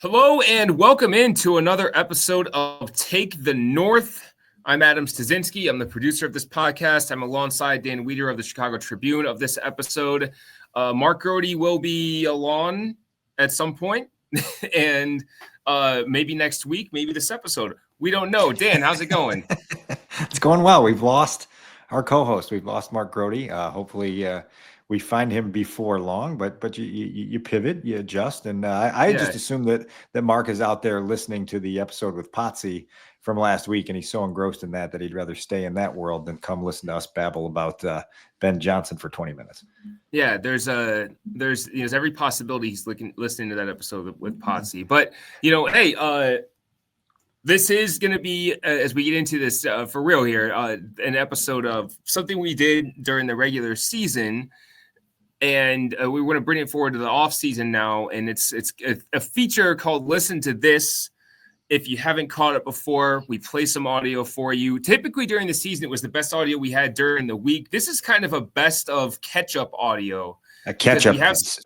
Hello and welcome into another episode of Take the North. I'm Adam Studzinski. I'm the producer of this podcast. I'm alongside Dan Wiederer of the Chicago Tribune of this episode. Mark Grody will be along at some point, and maybe next week, maybe this episode. We don't know. Dan, how's it going? It's going well. We've lost our co-host. We've lost Mark Grody. Hopefully we find him before long, but you pivot, you adjust. And I just assume that Mark is out there listening to the episode with Potsy from last week, and he's so engrossed in that he'd rather stay in that world than come listen to us babble about Ben Johnson for 20 minutes. Yeah, there's every possibility he's listening to that episode with Potsy. But, hey, this is going to be, as we get into this for real here, an episode of something we did during the regular season. And we want to bring it forward to the offseason now. And it's a feature called Listen to This. If you haven't caught it before, we play some audio for you. Typically during the season, it was the best audio we had during the week. This is kind of a best of catch-up audio. A catch-up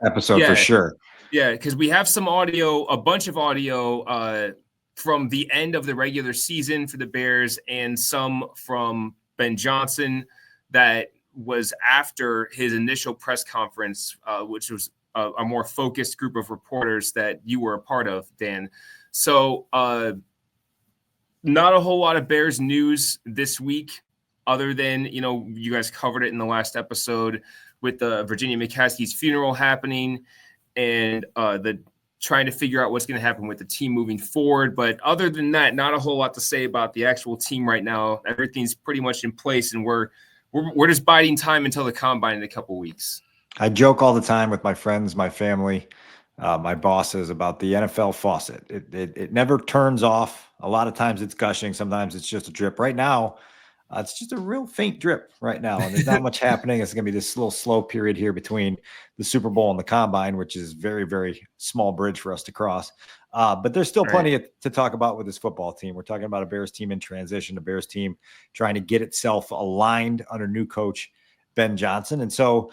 episode for sure. Yeah, because we have some audio, a bunch of audio from the end of the regular season for the Bears and some from Ben Johnson that was after his initial press conference, which was a more focused group of reporters that you were a part of, Dan. So not a whole lot of Bears news this week other than, you guys covered it in the last episode with Virginia McCaskey's funeral happening and the trying to figure out what's going to happen with the team moving forward. But other than that, not a whole lot to say about the actual team right now. Everything's pretty much in place, and we're just biding time until the combine in a couple weeks. I joke all the time with my friends, my family, my bosses about the NFL faucet. It never turns off. A lot of times it's gushing. Sometimes it's just a drip. Right now, it's just a real faint drip right now, and there's not much happening. It's going to be this little slow period here between the Super Bowl and the combine, which is very, very small bridge for us to cross. But there's still plenty to talk about with this football team. We're talking about a Bears team in transition, a Bears team trying to get itself aligned under new coach Ben Johnson. And so,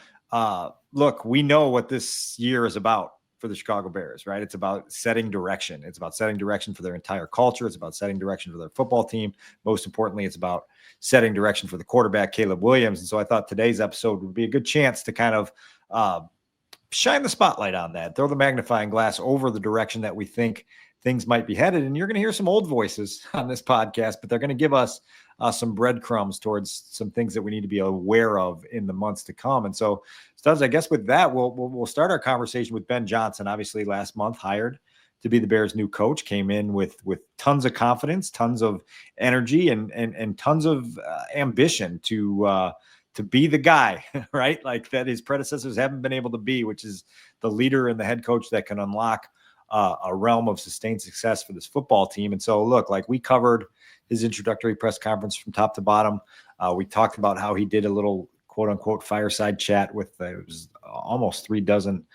look, we know what this year is about for the Chicago Bears, right? It's about setting direction. It's about setting direction for their entire culture. It's about setting direction for their football team. Most importantly, it's about setting direction for the quarterback, Caleb Williams. And so I thought today's episode would be a good chance to kind of shine the spotlight on that, throw the magnifying glass over the direction that we think things might be headed. And you're going to hear some old voices on this podcast, but they're going to give us some breadcrumbs towards some things that we need to be aware of in the months to come. And so, Studs, I guess with that, we'll start our conversation with Ben Johnson. Obviously, last month hired to be the Bears' new coach, came in with tons of confidence, tons of energy, and tons of ambition to be the guy, right? Like that his predecessors haven't been able to be, which is the leader and the head coach that can unlock a realm of sustained success for this football team. And so, look, like we covered his introductory press conference from top to bottom. We talked about how he did a little quote unquote fireside chat with it was almost 36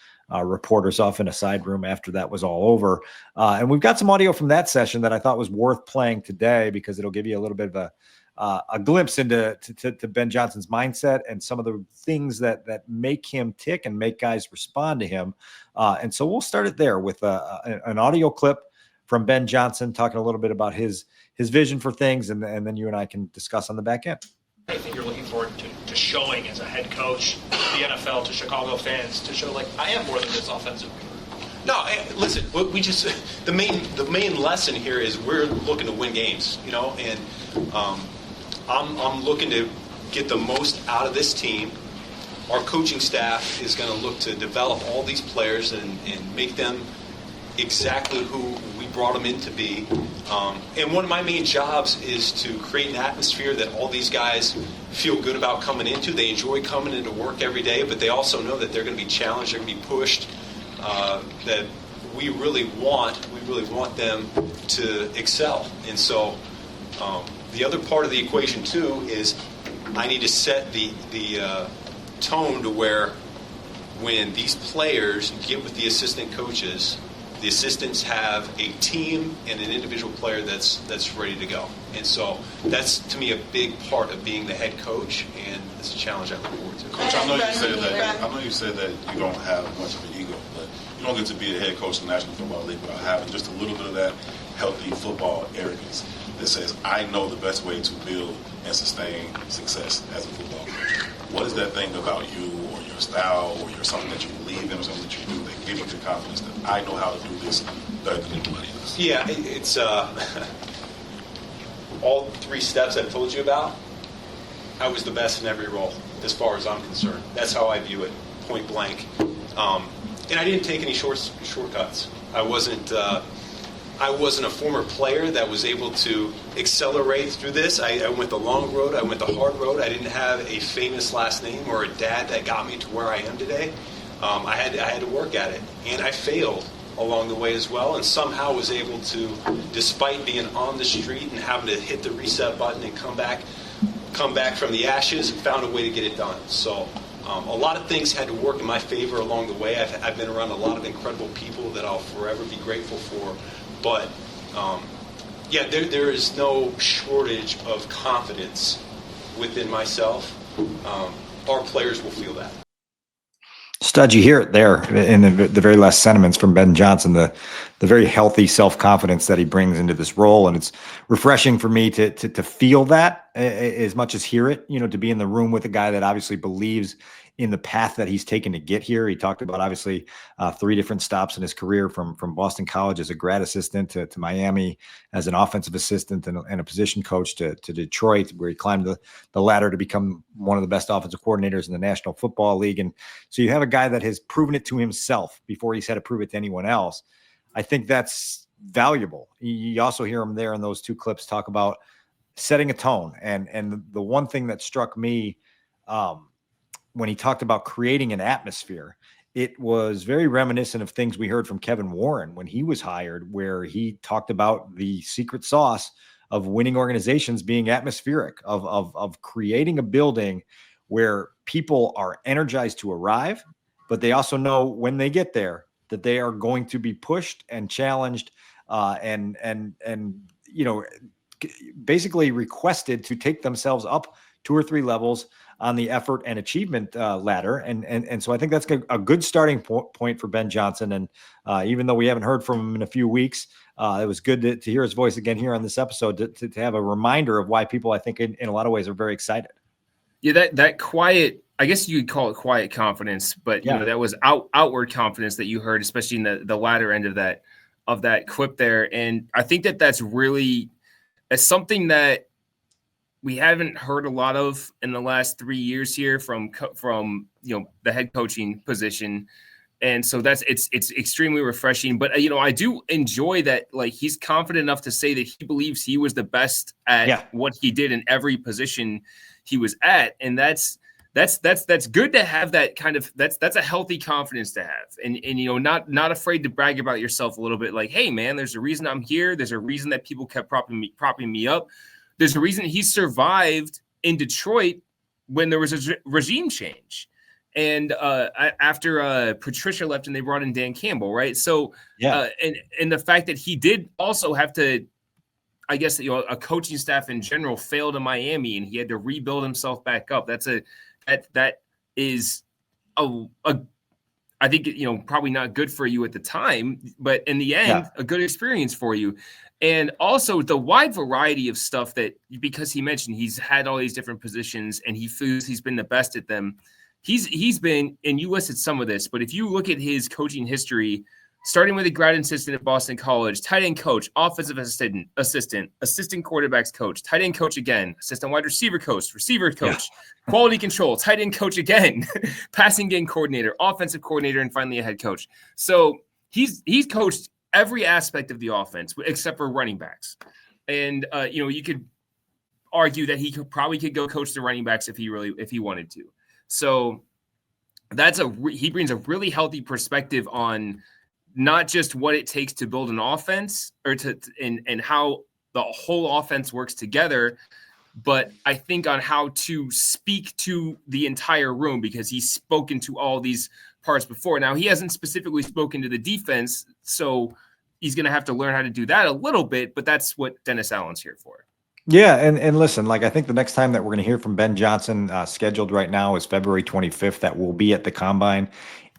reporters off in a side room after that was all over. And we've got some audio from that session that I thought was worth playing today because it'll give you a little bit of a glimpse into to Ben Johnson's mindset and some of the things that make him tick and make guys respond to him. And so we'll start it there with an audio clip from Ben Johnson talking a little bit about his vision for things, and then you and I can discuss on the back end. I think you're looking forward to showing as a head coach to the NFL, to Chicago fans, to show like I am more than this offensive. No, listen. We just the main lesson here is we're looking to win games, and I'm looking to get the most out of this team. Our coaching staff is going to look to develop all these players and make them exactly who we brought them in to be. And one of my main jobs is to create an atmosphere that all these guys feel good about coming into. They enjoy coming into work every day, but they also know that they're going to be challenged, they're going to be pushed, that we really want them to excel. And so the other part of the equation, too, is I need to set the tone to where when these players get with the assistant coaches, the assistants have a team and an individual player that's ready to go. And so that's, to me, a big part of being the head coach, and it's a challenge I look forward to. Coach, I know you said that you don't have much of an ego, but you don't get to be a head coach in the National Football League without having just a little bit of that healthy football arrogance that says, I know the best way to build and sustain success as a football coach. What is that thing about you or your style or your something that you believe in or something that you do that gives you the confidence that I know how to do this better than anybody else? Yeah, it's all 3 steps I've told you about. I was the best in every role, as far as I'm concerned. That's how I view it, point blank. And I didn't take any shortcuts. I wasn't a former player that was able to accelerate through this. I went the long road. I went the hard road. I didn't have a famous last name or a dad that got me to where I am today. I had to work at it, and I failed along the way as well, and somehow was able to, despite being on the street and having to hit the reset button and come back from the ashes, found a way to get it done. So a lot of things had to work in my favor along the way. I've been around a lot of incredible people that I'll forever be grateful for. But yeah, there is no shortage of confidence within myself. Our players will feel that. Stud, you hear it there in the very last sentiments from Ben Johnson, the very healthy self-confidence that he brings into this role. And it's refreshing for me to feel that as much as hear it, to be in the room with a guy that obviously believes in the path that he's taken to get here. He talked about obviously 3 different stops in his career from Boston College as a grad assistant to Miami as an offensive assistant and a position coach to Detroit, where he climbed the ladder to become one of the best offensive coordinators in the National Football League. And so you have a guy that has proven it to himself before he's had to prove it to anyone else. I think that's valuable. You also hear him there in those 2 clips talk about setting a tone. And the one thing that struck me when he talked about creating an atmosphere, it was very reminiscent of things we heard from Kevin Warren when he was hired, where he talked about the secret sauce of winning organizations being atmospheric, of creating a building where people are energized to arrive, but they also know when they get there that they are going to be pushed and challenged and basically requested to take themselves up 2 or 3 levels on the effort and achievement ladder. And so I think that's a good starting point for Ben Johnson. And even though we haven't heard from him in a few weeks, it was good to hear his voice again here on this episode to have a reminder of why people, I think in a lot of ways, are very excited. Yeah, that quiet, I guess you could call it quiet confidence, but that was outward confidence that you heard, especially in the latter end of that clip there. And I think that's really something that we haven't heard a lot of in the last 3 years here from the head coaching position. And so it's extremely refreshing, but I do enjoy that. Like, he's confident enough to say that he believes he was the best at what he did in every position he was at. And that's good to have that kind of, that's a healthy confidence to have. And not afraid to brag about yourself a little bit. Like, hey man, there's a reason I'm here. There's a reason that people kept propping me up. There's a reason he survived in Detroit when there was a regime change. And after Patricia left and they brought in Dan Campbell, right? So, and the fact that he did also have to, I guess, a coaching staff in general failed in Miami and he had to rebuild himself back up. That is I think, probably not good for you at the time, but in the end, a good experience for you. And also the wide variety of stuff that, because he mentioned he's had all these different positions and he feels he's been the best at them. He's been, and you listed some of this, but if you look at his coaching history, starting with a grad assistant at Boston College, tight end coach, offensive assistant quarterbacks coach, tight end coach again, assistant wide receiver coach, quality control, tight end coach again, passing game coordinator, offensive coordinator, and finally a head coach. So he's coached every aspect of the offense except for running backs. And you could argue that he could go coach the running backs if he wanted to. So he brings a really healthy perspective on not just what it takes to build an offense or and how the whole offense works together, but I think on how to speak to the entire room, because he's spoken to all these parts before. Now, he hasn't specifically spoken to the defense, so he's going to have to learn how to do that a little bit, but that's what Dennis Allen's here for. Yeah, and listen, like, I think the next time that we're going to hear from Ben Johnson, scheduled right now, is February 25th. That will be at the Combine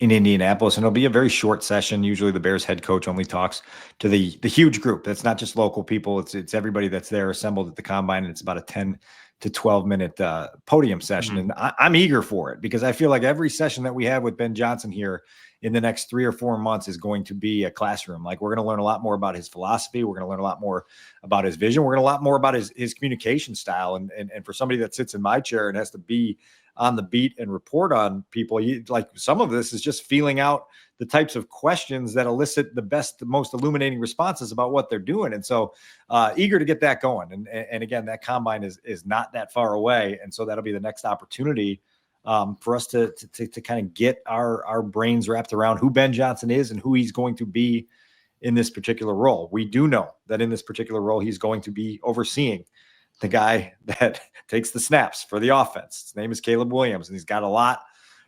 in Indianapolis, and it'll be a very short session. Usually the Bears head coach only talks to the huge group. That's not just local people. It's everybody that's there assembled at the combine, and it's about a 10 to 12 minute podium session. And I'm eager for it because I feel like every session that we have with Ben Johnson here in the next 3 or 4 months is going to be a classroom. Like, we're going to learn a lot more about his philosophy. We're going to learn a lot more about his vision. We're going to learn a lot more about his communication style. And for somebody that sits in my chair and has to be on the beat and report on people, like, some of this is just feeling out the types of questions that elicit the best, the most illuminating responses about what they're doing. And so eager to get that going. And again, that combine is not that far away. And so that'll be the next opportunity for us to kind of get our brains wrapped around who Ben Johnson is and who he's going to be in this particular role. We do know that in this particular role, he's going to be overseeing the guy that takes the snaps for the offense. His name is Caleb Williams, and he's got a lot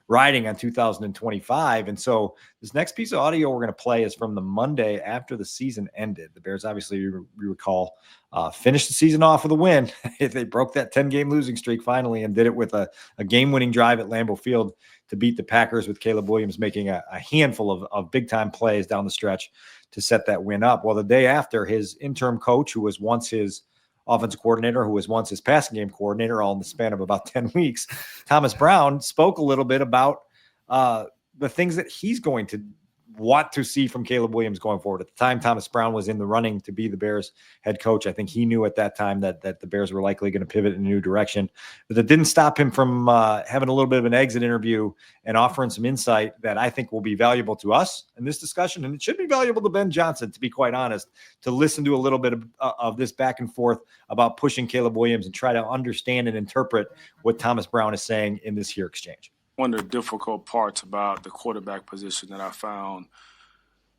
riding on 2025. And so this next piece of audio we're going to play is from the Monday after the season ended. The Bears, obviously, you recall, finished the season off with a win. They broke that 10-game losing streak finally and did it with a game-winning drive at Lambeau Field to beat the Packers, with Caleb Williams making a handful of big-time plays down the stretch to set that win up. Well, the day after, his interim coach, who was once his offensive coordinator, who was once his passing game coordinator, all in the span of about 10 weeks, Thomas Brown, spoke a little bit about the things that he's going to want to see from Caleb Williams going forward. At the time, Thomas Brown was in the running to be the Bears head coach. I think he knew at that time that the Bears were likely going to pivot in a new direction, but that didn't stop him from having a little bit of an exit interview and offering some insight that I think will be valuable to us in this discussion. And it should be valuable to Ben Johnson, to be quite honest, to listen to a little bit of this back and forth about pushing Caleb Williams and try to understand and interpret what Thomas Brown is saying in this here exchange. One of the difficult parts about the quarterback position that I found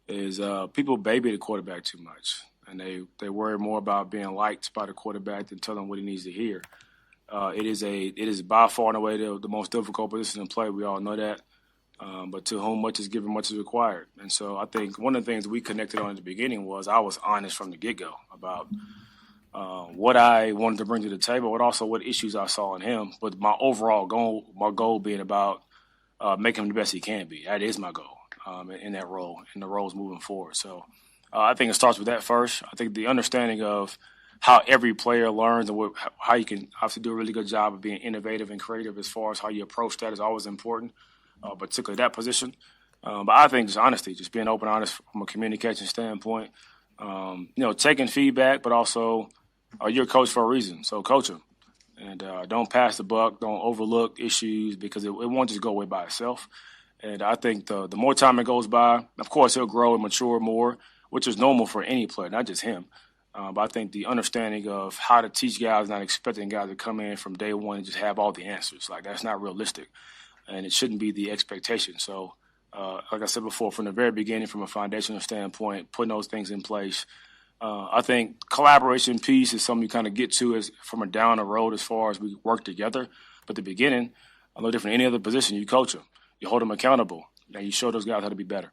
is people baby the quarterback too much, and they worry more about being liked by the quarterback than telling what he needs to hear. It is by far and away the most difficult position to play. We all know that, but to whom much is given, much is required. And so I think one of the things we connected on at the beginning was I was honest from the get-go about what I wanted to bring to the table, but also what issues I saw in him. But my overall goal being about making him the best he can be. That is my goal in that role, and the roles moving forward. So I think it starts with that first. I think the understanding of how every player learns and how you can obviously do a really good job of being innovative and creative as far as how you approach that is always important, particularly that position. But I think just honesty, just being open and honest from a communication standpoint, taking feedback, but also you're a coach for a reason, so coach him. And don't pass the buck, don't overlook issues, because it won't just go away by itself. And I think the more time it goes by, of course, he'll grow and mature more, which is normal for any player, not just him. But I think the understanding of how to teach guys, not expecting guys to come in from day one and just have all the answers. Like, that's not realistic, and it shouldn't be the expectation. So, like I said before, from the very beginning, from a foundational standpoint, putting those things in place. I think collaboration piece is something you kind of get to as from a down the road as far as we work together. But the beginning, a little different than any other position. You coach them, you hold them accountable, and you show those guys how to be better.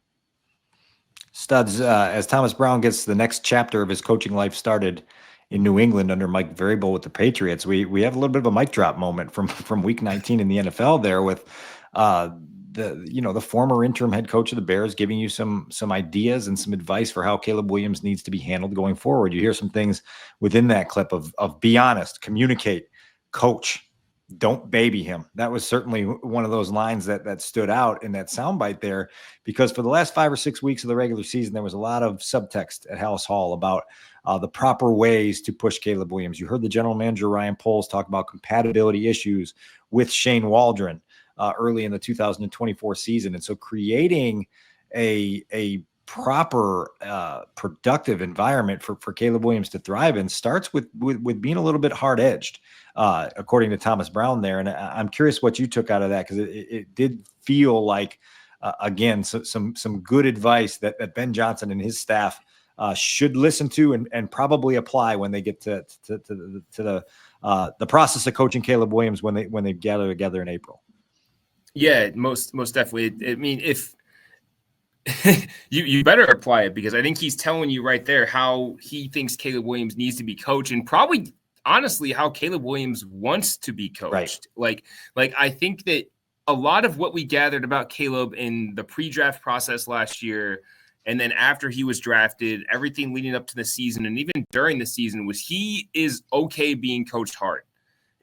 Studs, as Thomas Brown gets the next chapter of his coaching life started in New England under Mike Vrabel with the Patriots, we have a little bit of a mic drop moment from Week 19 in the NFL there with the former interim head coach of the Bears giving you some ideas and some advice for how Caleb Williams needs to be handled going forward. You hear some things within that clip of be honest, communicate, coach, don't baby him. That was certainly one of those lines that stood out in that soundbite there, because for the last 5 or 6 weeks of the regular season, there was a lot of subtext at Haugh about the proper ways to push Caleb Williams. You heard the general manager, Ryan Poles, talk about compatibility issues with Shane Waldron early in the 2024 season. And so creating a proper productive environment for Caleb Williams to thrive in starts with being a little bit hard-edged, according to Thomas Brown there. And I'm curious what you took out of that, because it did feel like, again, some good advice that Ben Johnson and his staff should listen to and probably apply when they get to the process of coaching Caleb Williams when they gather together in April. Yeah, most definitely. I mean, if you better apply it, because I think he's telling you right there how he thinks Caleb Williams needs to be coached, and probably honestly how Caleb Williams wants to be coached. Right. Like I think that a lot of what we gathered about Caleb in the pre-draft process last year, and then after he was drafted, everything leading up to the season and even during the season, was he is okay being coached hard.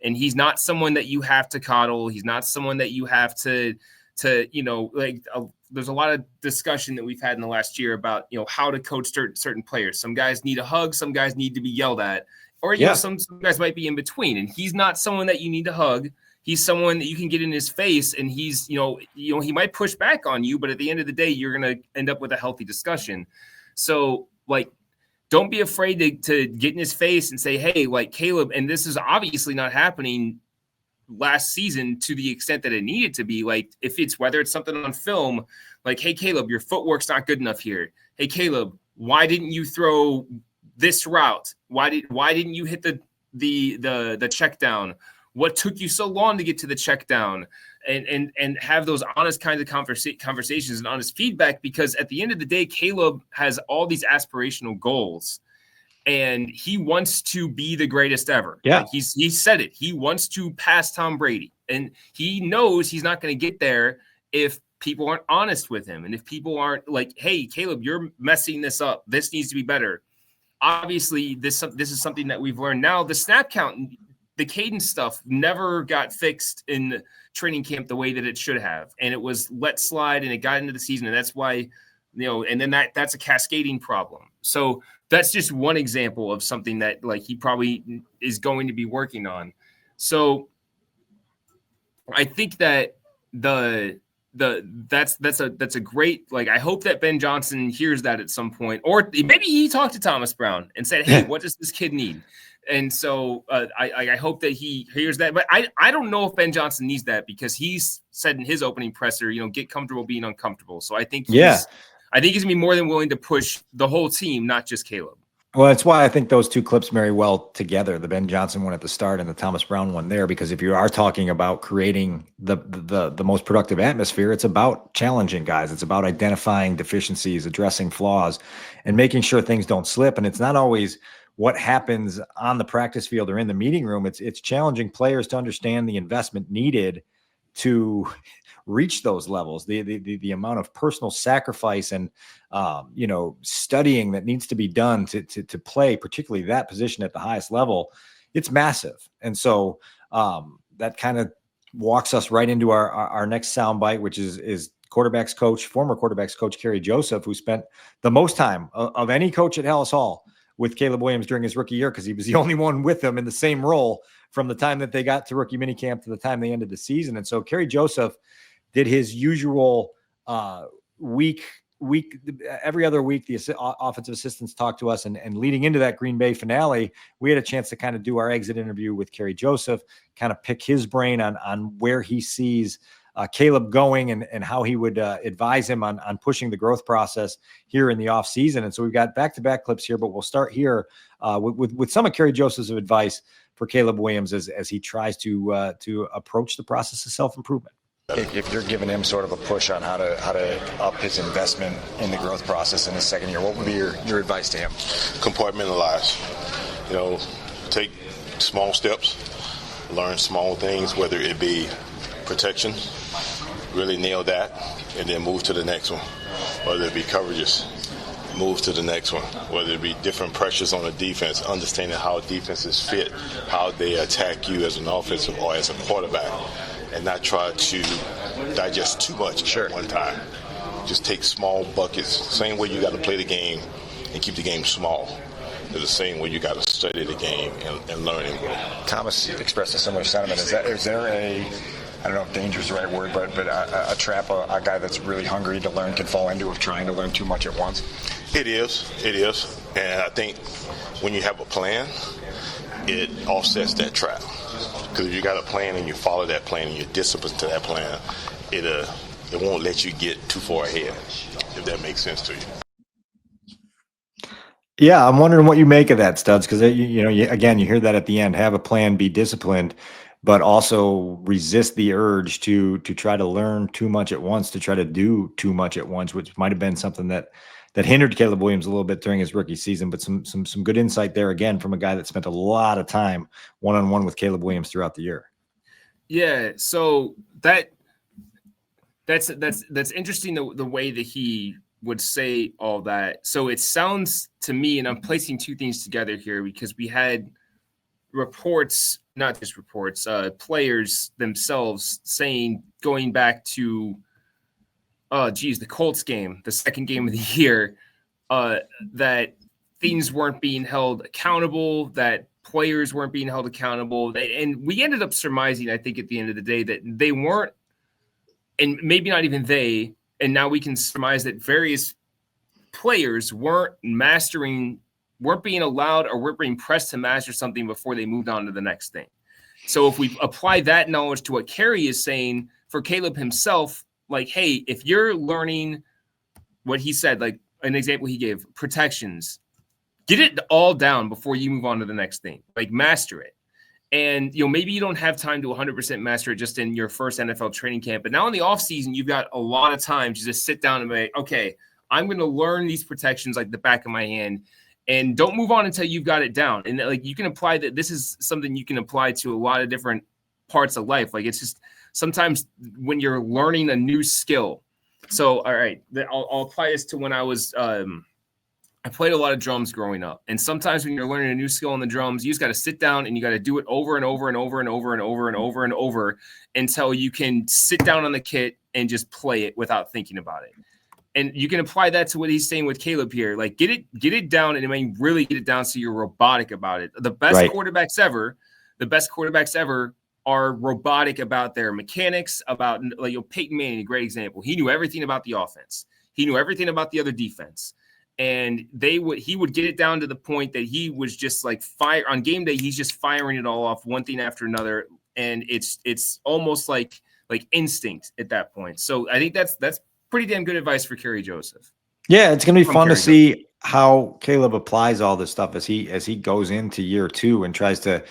And he's not someone that you have to coddle. He's not someone that you have to there's a lot of discussion that we've had in the last year about, how to coach certain players. Some guys need a hug. Some guys need to be yelled at, or, some guys might be in between. And he's not someone that you need to hug. He's someone that you can get in his face, and he's, he might push back on you, but at the end of the day, you're going to end up with a healthy discussion. So, don't be afraid to get in his face and say, hey, Caleb, and this is obviously not happening last season to the extent that it needed to be. If it's whether it's something on film, hey, Caleb, your footwork's not good enough here. Hey, Caleb, why didn't you throw this route? Why didn't you hit the check down? What took you so long to get to the check down? And have those honest kinds of conversations and honest feedback, because at the end of the day, Caleb has all these aspirational goals, and he wants to be the greatest ever. Yeah. He said it. He wants to pass Tom Brady, and he knows he's not going to get there if people aren't honest with him. And if people aren't hey, Caleb, you're messing this up. This needs to be better. Obviously, this is something that we've learned now. The snap count, the cadence stuff never got fixed in training camp the way that it should have. And it was let slide, and it got into the season. And that's why, and then that's a cascading problem. So that's just one example of something that he probably is going to be working on. So I think that that's a great, I hope that Ben Johnson hears that at some point, or maybe he talked to Thomas Brown and said, hey, what does this kid need? And so I hope that he hears that. But I don't know if Ben Johnson needs that, because he's said in his opening presser, get comfortable being uncomfortable. So I think he's going to be more than willing to push the whole team, not just Caleb. Well, that's why I think those two clips marry well together, the Ben Johnson one at the start and the Thomas Brown one there, because if you are talking about creating the most productive atmosphere, it's about challenging guys. It's about identifying deficiencies, addressing flaws, and making sure things don't slip. And it's not always what happens on the practice field or in the meeting room. It's challenging players to understand the investment needed to reach those levels, the amount of personal sacrifice and studying that needs to be done to play, particularly that position at the highest level. It's massive. And so that kind of walks us right into our next soundbite, which is former quarterbacks coach Kerry Joseph, who spent the most time of any coach at Halas Hall with Caleb Williams during his rookie year, because he was the only one with him in the same role from the time that they got to rookie minicamp to the time they ended the season. And so Kerry Joseph did his usual week every other week. The offensive assistants talked to us, and leading into that Green Bay finale, we had a chance to kind of do our exit interview with Kerry Joseph, kind of pick his brain on where he sees Caleb going and how he would advise him on pushing the growth process here in the off season. And so we've got back-to-back clips here, but we'll start here with some of Kerry Joseph's advice for Caleb Williams as he tries to approach the process of self-improvement. If you're giving him sort of a push on how to up his investment in the growth process in his second year, what would be your advice to him? Compartmentalize. Take small steps, learn small things, whether it be protection, really nail that, and then move to the next one. Whether it be coverages, move to the next one. Whether it be different pressures on the defense, understanding how defenses fit, how they attack you as an offensive or as a quarterback, and not try to digest too much at one time. Just take small buckets. Same way you got to play the game and keep the game small. It's the same way you got to study the game and learn and grow. Thomas expressed a similar sentiment. Is there a, I don't know if danger is the right word, but a trap a guy that's really hungry to learn can fall into of trying to learn too much at once? It is. And I think when you have a plan, it offsets that trap. Because if you got a plan and you follow that plan and you're disciplined to that plan, it won't let you get too far ahead, if that makes sense to you. Yeah, I'm wondering what you make of that, Studs, because you hear that at the end: have a plan, be disciplined, but also resist the urge to try to learn too much at once, to try to do too much at once, which might have been something that hindered Caleb Williams a little bit during his rookie season. But some good insight there, again, from a guy that spent a lot of time one-on-one with Caleb Williams throughout the year. Yeah, so that That's interesting, the way that he would say all that. So it sounds to me, and I'm placing two things together here, because we had reports, not just reports, players themselves saying, going back to the Colts game, the second game of the year, that things weren't being held accountable, that players weren't being held accountable. And we ended up surmising, I think, at the end of the day, that they weren't, and maybe not even they, and now we can surmise that various players weren't being allowed or weren't being pressed to master something before they moved on to the next thing. So if we apply that knowledge to what Kerry is saying for Caleb himself, like, hey, if you're learning what he said, like an example he gave, protections, get it all down before you move on to the next thing. Like, master it. And, maybe you don't have time to 100% master it just in your first NFL training camp. But now in the offseason, you've got a lot of time to just sit down and be like, okay, I'm going to learn these protections like the back of my hand. And don't move on until you've got it down. And, like, you can apply that. This is something you can apply to a lot of different parts of life. Like, it's just sometimes when you're learning a new skill. So, all right, I'll apply this to when I was I played a lot of drums growing up. And sometimes when you're learning a new skill on the drums, you just got to sit down and you got to do it over and over and over and over and over and over and over until you can sit down on the kit and just play it without thinking about it. And you can apply that to what he's saying with Caleb here. Like, get it down, and I mean, really get it down so you're robotic about it. The best quarterbacks ever are robotic about their mechanics, about, like, Peyton Manning, a great example. He knew everything about the offense. He knew everything about the other defense. And he would get it down to the point that he was just like fire on game day. He's just firing it all off, one thing after another. And it's almost like instinct at that point. So I think that's pretty damn good advice for Kerry Joseph. Yeah, it's going to be fun to see how Caleb applies all this stuff as he goes into year two and tries to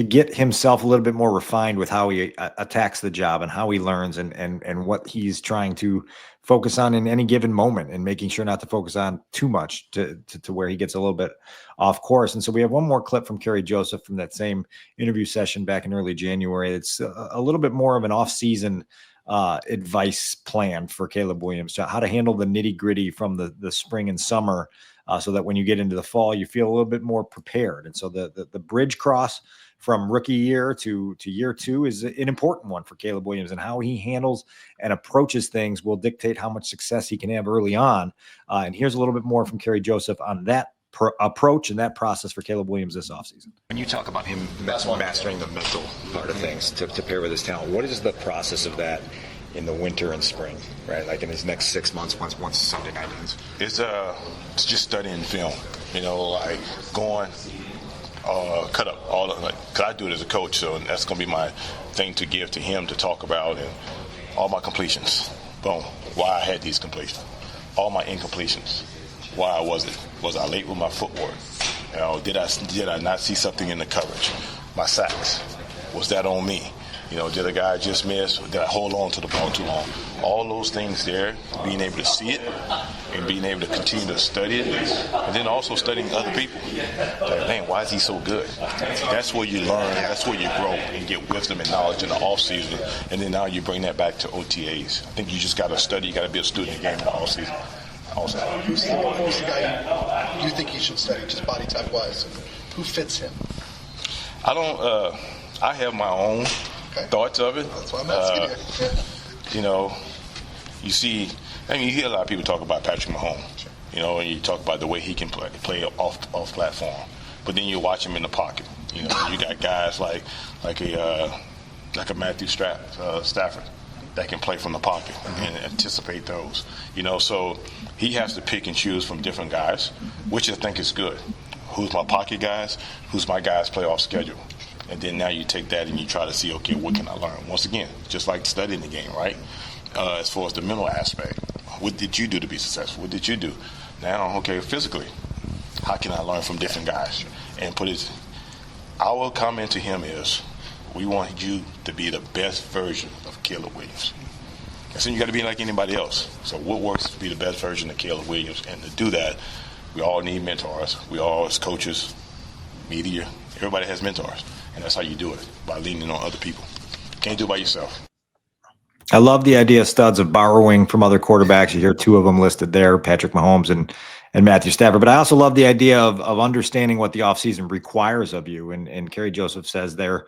get himself a little bit more refined with how he attacks the job and how he learns and what he's trying to focus on in any given moment, and making sure not to focus on too much to where he gets a little bit off course. And so we have one more clip from Kerry Joseph from that same interview session back in early January. It's a little bit more of an off-season advice plan for Caleb Williams, how to handle the nitty-gritty from the spring and summer, so that when you get into the fall, you feel a little bit more prepared. And so the bridge cross from rookie year to year two is an important one for Caleb Williams, and how he handles and approaches things will dictate how much success he can have early on. And here's a little bit more from Kerry Joseph on that approach and that process for Caleb Williams this offseason. When you talk about him mastering the mental part of things to pair with his talent, what is the process of that in the winter and spring, right? Like in his next 6 months, once Sunday night ends? It's just studying film, like going cut up all of, like, cause I do it as a coach, so that's gonna be my thing to give to him to talk about, and all my completions. Boom. Why I had these completions. All my incompletions. Why was I late with my footwork? Did I not see something in the coverage? My sacks. Was that on me? Did a guy just miss? Did I hold on to the ball too long? All those things there, being able to see it and being able to continue to study it, and then also studying other people. Like, man, why is he so good? That's where you learn, that's where you grow and get wisdom and knowledge in the offseason, and then now you bring that back to OTAs. I think you just got to study, you got to be a student of the game in the offseason. Who's the guy you think he should study, just body type wise? Who fits him? I have my own thoughts of it. That's why I'm asking you. You see, you hear a lot of people talk about Patrick Mahomes, and you talk about the way he can play off platform. But then you watch him in the pocket. You got guys like a Matthew Stafford that can play from the pocket and anticipate those. So he has to pick and choose from different guys, which I think is good. Who's my pocket guys? Who's my guys play off schedule? And then now you take that and you try to see, okay, what can I learn? Once again, just like studying the game, right? As far as the mental aspect, what did you do to be successful? What did you do? Now, okay, physically, how can I learn from different guys? And our comment to him is, we want you to be the best version of Caleb Williams. And so you got to be like anybody else. So what works to be the best version of Caleb Williams? And to do that, we all need mentors. We all, as coaches, media, everybody has mentors. And that's how you do it, by leaning on other people. Can't do it by yourself. I love the idea, Studs, of borrowing from other quarterbacks. You hear two of them listed there, Patrick Mahomes and Matthew Stafford. But I also love the idea of understanding what the offseason requires of you. And Kerry Joseph says there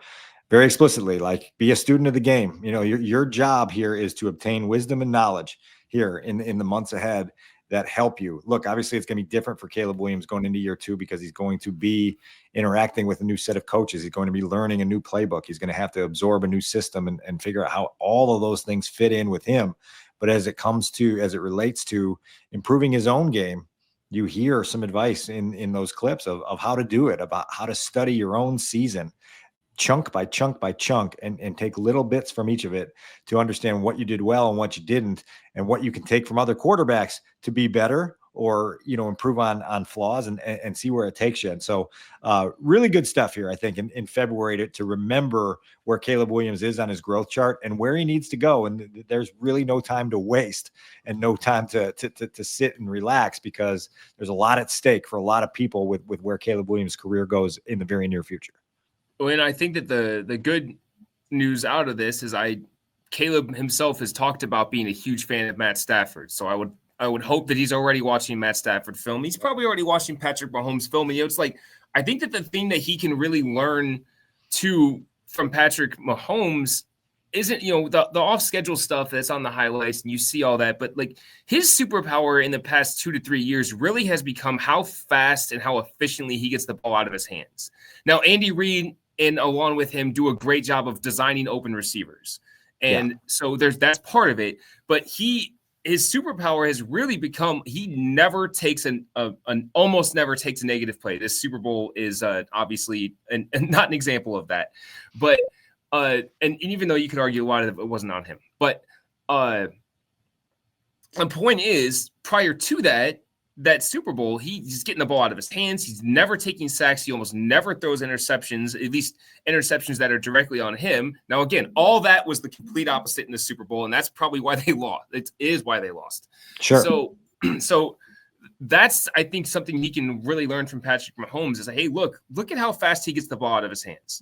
very explicitly, like, be a student of the game. You know, your job here is to obtain wisdom and knowledge here in the months ahead that help you. Look, obviously it's going to be different for Caleb Williams going into year 2 because he's going to be interacting with a new set of coaches. He's going to be learning a new playbook. He's going to have to absorb a new system and figure out how all of those things fit in with him. But as it relates to improving his own game, you hear some advice in those clips of how to do it, about how to study your own season chunk by chunk by chunk and take little bits from each of it to understand what you did well and what you didn't, and what you can take from other quarterbacks to be better or, you know, improve on flaws and see where it takes you. And so really good stuff here, I think, in February to remember where Caleb Williams is on his growth chart and where he needs to go. And there's really no time to waste and no time to sit and relax, because there's a lot at stake for a lot of people with where Caleb Williams' career goes in the very near future. And I think that the good news out of this is Caleb himself has talked about being a huge fan of Matt Stafford. So I would hope that he's already watching Matt Stafford film. He's probably already watching Patrick Mahomes film. And, you know, it's like, I think that the thing that he can really learn from Patrick Mahomes isn't, you know, the off schedule stuff that's on the highlights and you see all that, but like his superpower in the past 2 to 3 years really has become how fast and how efficiently he gets the ball out of his hands. Now, Andy Reid and along with him do a great job of designing open receivers. And so that's part of it, but his superpower has really become, he never takes almost never takes a negative play. This Super Bowl is obviously and not an example of that, but and even though you could argue a lot of it wasn't on him, but the point is, prior to that Super Bowl, he's getting the ball out of his hands. He's never taking sacks. He almost never throws interceptions, at least interceptions that are directly on him. Now, again, all that was the complete opposite in the Super Bowl, and that's probably why they lost. It is why they lost. Sure. So that's, I think, something he can really learn from Patrick Mahomes is, hey, look at how fast he gets the ball out of his hands.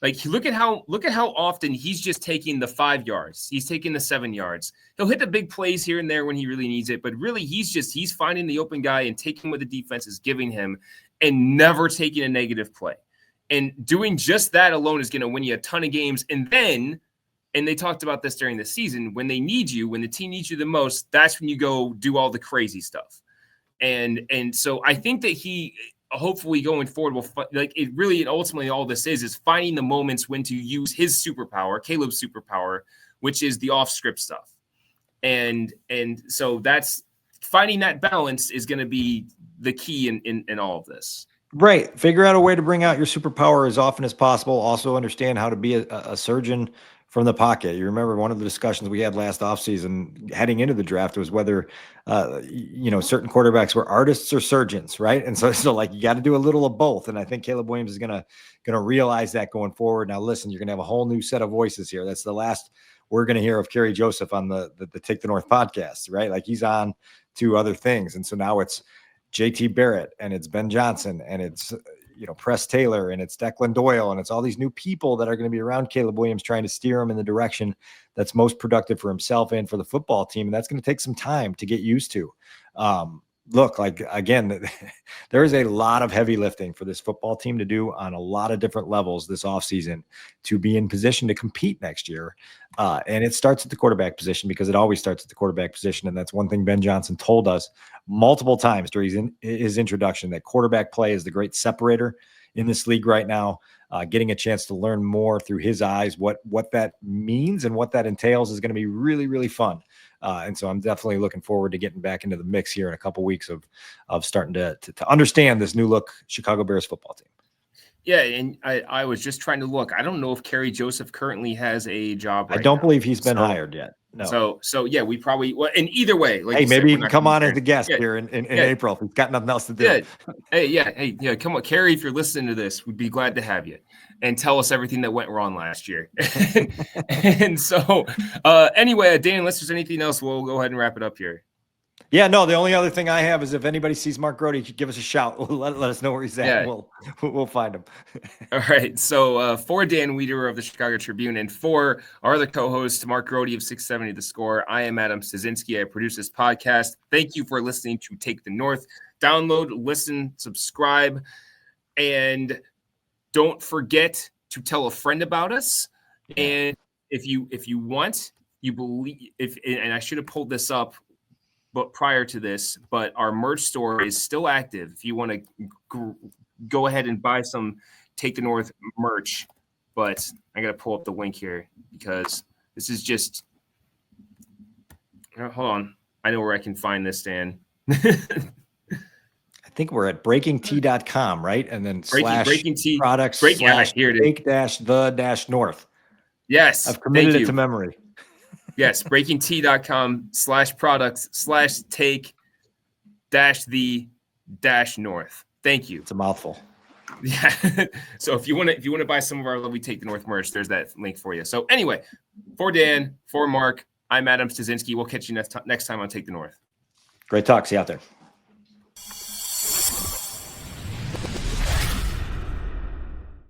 Like, look at how often he's just taking the 5 yards. He's taking the 7 yards. He'll hit the big plays here and there when he really needs it, but really he's finding the open guy and taking what the defense is giving him and never taking a negative play. And doing just that alone is going to win you a ton of games. And then, and they talked about this during the season, when they need you, when the team needs you the most, that's when you go do all the crazy stuff. And so I think that he – hopefully going forward, and ultimately all this is finding the moments when to use his superpower, Caleb's superpower, which is the off script stuff. And so that's finding that balance is going to be the key in all of this. Right. Figure out a way to bring out your superpower as often as possible. Also understand how to be a surgeon from the pocket. You remember one of the discussions we had last offseason heading into the draft was whether, certain quarterbacks were artists or surgeons, right? And so like you got to do a little of both. And I think Caleb Williams is gonna realize that going forward. Now, listen, you're gonna have a whole new set of voices here. That's the last we're gonna hear of Kerry Joseph on the Take the North podcast, right? Like he's on to other things, and so now it's JT Barrett and it's Ben Johnson and it's Press Taylor and it's Declan Doyle and it's all these new people that are going to be around Caleb Williams trying to steer him in the direction that's most productive for himself and for the football team. And that's going to take some time to get used to. Look, like, again, there is a lot of heavy lifting for this football team to do on a lot of different levels this offseason to be in position to compete next year. And it starts at the quarterback position, because it always starts at the quarterback position. And that's one thing Ben Johnson told us multiple times during his introduction, that quarterback play is the great separator in this league right now. Getting a chance to learn more through his eyes, what that means and what that entails is going to be really, really fun. And so I'm definitely looking forward to getting back into the mix here in a couple weeks of starting to understand this new look Chicago Bears football team. Yeah, and I was just trying to look. I don't know if Kerry Joseph currently has a job right I don't now. believe he's been hired yet. No. So yeah, we probably and either way, like hey, maybe he can come on as a guest here in April if he's got nothing else to do. Yeah. Hey, come on, Kerry, if you're listening to this, we'd be glad to have you and tell us everything that went wrong last year. And so anyway, Dan, unless there's anything else, we'll go ahead and wrap it up here. Yeah, no, the only other thing I have is if anybody sees Mark Grote, give us a shout. Let us know where he's at. Yeah. We'll find him. All right. So for Dan Wiederer of the Chicago Tribune and for our other co-host, Mark Grote of 670 The Score, I am Adam Studzinski. I produce this podcast. Thank you for listening to Take the North. Download, listen, subscribe, and don't forget to tell a friend about us. And if you want, you believe and I should have pulled this up but prior to this, but our merch store is still active. If you want to go ahead and buy some Take the North merch, but I got to pull up the link here because this is just, hold on. I know where I can find this, Dan. I think we're at breakingtea.com, right? And then Breaking Tea products here it is. Take-the-north. Yes. I've committed it to memory. Yes, breakingtea.com/products/take-the-north. Thank you. It's a mouthful. Yeah. So if you want to buy some of our lovely Take the North merch, there's that link for you. So anyway, for Dan, for Mark, I'm Adam Studzinski. We'll catch you next time on Take the North. Great talk. See you out there.